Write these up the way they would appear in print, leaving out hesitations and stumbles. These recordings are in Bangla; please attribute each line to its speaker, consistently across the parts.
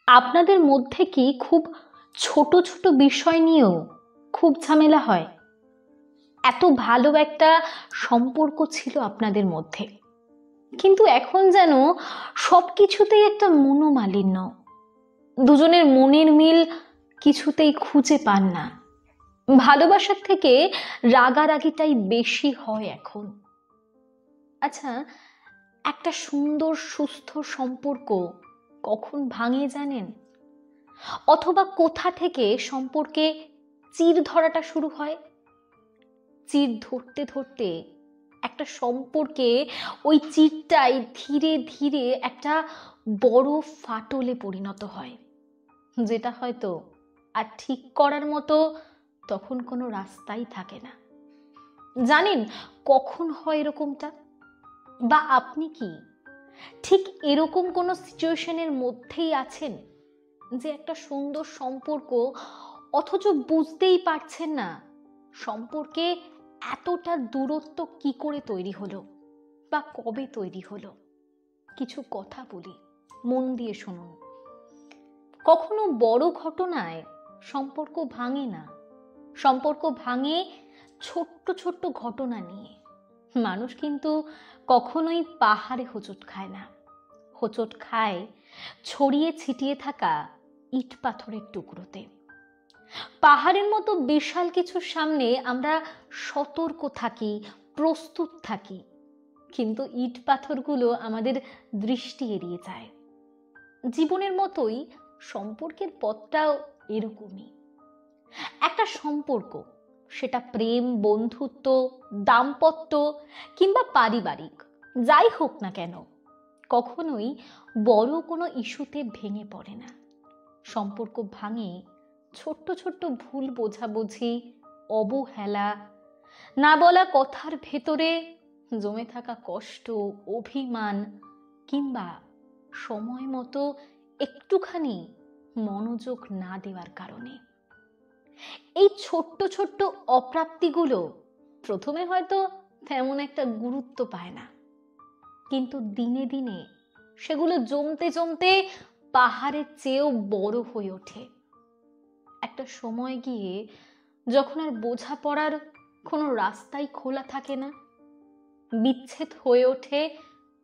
Speaker 1: আপনাদের মধ্যে কি খুব ছোট ছোট বিষয় নিয়েও খুব ঝামেলা হয়? এত ভালো একটা সম্পর্ক ছিল আপনাদের মধ্যে, কিন্তু এখন যেন সবকিছুতেই একটা মনোমালিন্য। দুজনের মনের মিল কিছুতেই খুঁজে পান না। ভালোবাসার থেকে রাগারাগিটাই বেশি হয় এখন। আচ্ছা, একটা সুন্দর সুস্থ সম্পর্ক কখন ভাঙে জানেন? অথবা কোথা থেকে সম্পর্কে চির ধরাটা শুরু হয়? চির ধরতে ধরতে একটা সম্পর্কে ওই চিরটাই ধীরে ধীরে একটা বড় ফাটলে পরিণত হয়, যেটা হয়তো আর ঠিক করার মতো তখন কোনো রাস্তাই থাকে না। জানেন কখন হয় এরকমটা? বা আপনি কি ঠিক এরকম কোনো সিচুয়েশনের মধ্যেই আছেন, যে একটা সুন্দর সম্পর্ক অথচ বুঝতেই পারছেন না সম্পর্কে এতটা দূরত্ব কি করে তৈরি হলো বা কবে তৈরি হলো? কিছু কথা বলি, মন দিয়ে শুনুন। কখনো বড় ঘটনায় সম্পর্ক ভাঙে না। সম্পর্ক ভাঙে ছোট্ট ছোট্ট ঘটনা নিয়ে। মানুষ কিন্তু কখনোই পাহাড়ে হোঁচট খায় না, হোঁচট খায় ছড়িয়ে ছিটিয়ে থাকা ইট পাথরের টুকরোতে। পাহাড়ের মতো বিশাল কিছুর সামনে আমরা সতর্ক থাকি, প্রস্তুত থাকি, কিন্তু ইট পাথরগুলো আমাদের দৃষ্টি এড়িয়ে যায়। জীবনের মতোই সম্পর্কের পথটাও এরকমই। একটা সম্পর্ক, সেটা প্রেম, বন্ধুত্ব, দাম্পত্য কিংবা পারিবারিক, যাই হোক না কেন, কখনোই বড় কোনো ইস্যুতে ভেঙে পড়ে না। সম্পর্ক ভাঙে ছোট্ট ছোট্ট ভুল বোঝাবুঝি, অবহেলা, না বলা কথার ভেতরে জমে থাকা কষ্ট, অভিমান কিংবা সময় মতো একটুখানি মনোযোগ না দেওয়ার কারণে। এই ছোট্ট ছোট্ট অপ্রাপ্তিগুলো প্রথমে হয়তো তেমন একটা গুরুত্ব পায় না, কিন্তু দিনে দিনে সেগুলো জমতে জমতে পাহাড়ের চেয়েও বড় হয়ে ওঠে। একটা সময় গিয়ে যখন আর বোঝাপড়ার কোনো রাস্তাই খোলা থাকে না, বিচ্ছেদ হয়ে ওঠে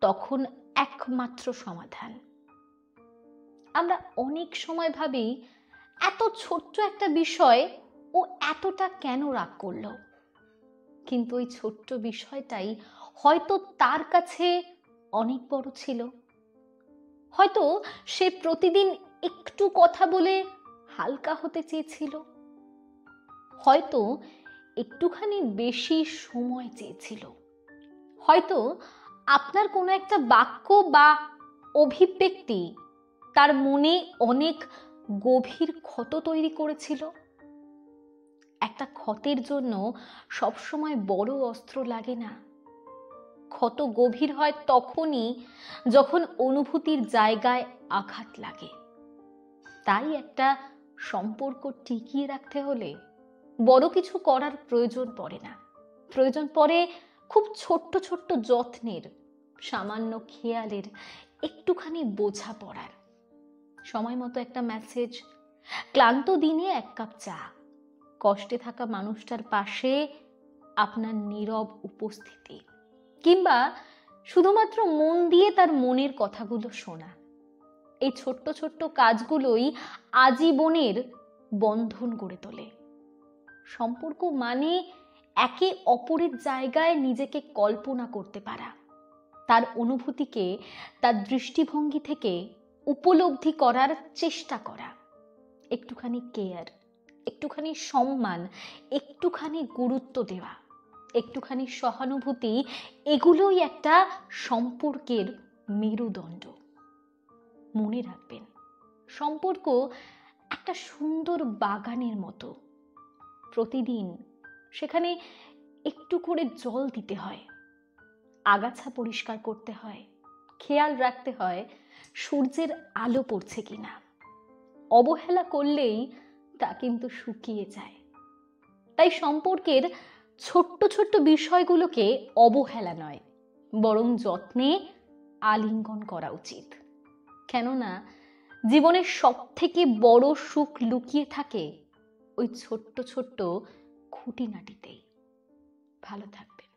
Speaker 1: তখন একমাত্র সমাধান। আমরা অনেক সময় ভাবি এত ছোট্ট একটা বিষয় ও এতটা কেন রাগ করলো, কিন্তু ওই ছোট্ট বিষয়টাই হয়তো তার কাছে অনেক বড় ছিল। হয়তো সে প্রতিদিন একটু কথা বলে হালকা হতে চেয়েছিল, হয়তো একটুখানি বেশি সময় চেয়েছিল, হয়তো আপনার কোনো একটা বাক্য বা অভিব্যক্তি তার মনে অনেক গভীর ক্ষত তৈরি করেছিল। একটা ক্ষতের জন্য সবসময় বড় অস্ত্র লাগে না। ক্ষত গভীর হয় তখনই যখন অনুভূতির জায়গায় আঘাত লাগে। তাই একটা সম্পর্ক টিকিয়ে রাখতে হলে বড় কিছু করার প্রয়োজন পড়ে না। প্রয়োজন পড়ে খুব ছোট্ট ছোট্ট যত্নের, সামান্য খেয়ালের, একটুখানি বোঝাপড়ার। সময় মতো একটা মেসেজ, ক্লান্ত দিনে এক কাপ চা, কষ্টে থাকা মানুষটার পাশে আপনার নীরব উপস্থিতি, কিংবা শুধুমাত্র মন দিয়ে তার মনের কথাগুলো শোনা। এই ছোট্ট ছোট্ট কাজগুলোই আজীবনের বন্ধন গড়ে তোলে। সম্পর্ক মানে একে অপরের জায়গায় নিজেকে কল্পনা করতে পারা, তার অনুভূতিকে তার দৃষ্টিভঙ্গি থেকে উপলব্ধি করার চেষ্টা করা, একটুখানি কেয়ার, একটুখানি সম্মান, একটুখানি গুরুত্ব দেওয়া, একটুখানি সহানুভূতি, এগুলোই একটা সম্পর্কের মেরুদণ্ড। মনে রাখবেন, সম্পর্ক একটা সুন্দর বাগানের মতো। প্রতিদিন সেখানে একটু করে জল দিতে হয়, আগাছা পরিষ্কার করতে হয়, খেয়াল রাখতে হয় সূর্যের আলো পড়ছে কিনা। অবহেলা করলেই তা কিন্তু শুকিয়ে যায়। তাই সম্পর্কের ছোট্ট ছোট্ট বিষয়গুলোকে অবহেলা নয়, বরং যত্নে আলিঙ্গন করা উচিত। কেননা জীবনের সব থেকে বড় সুখ লুকিয়ে থাকে ওই ছোট্ট ছোট্ট খুঁটিনাটিতেই। ভালো থাকবে।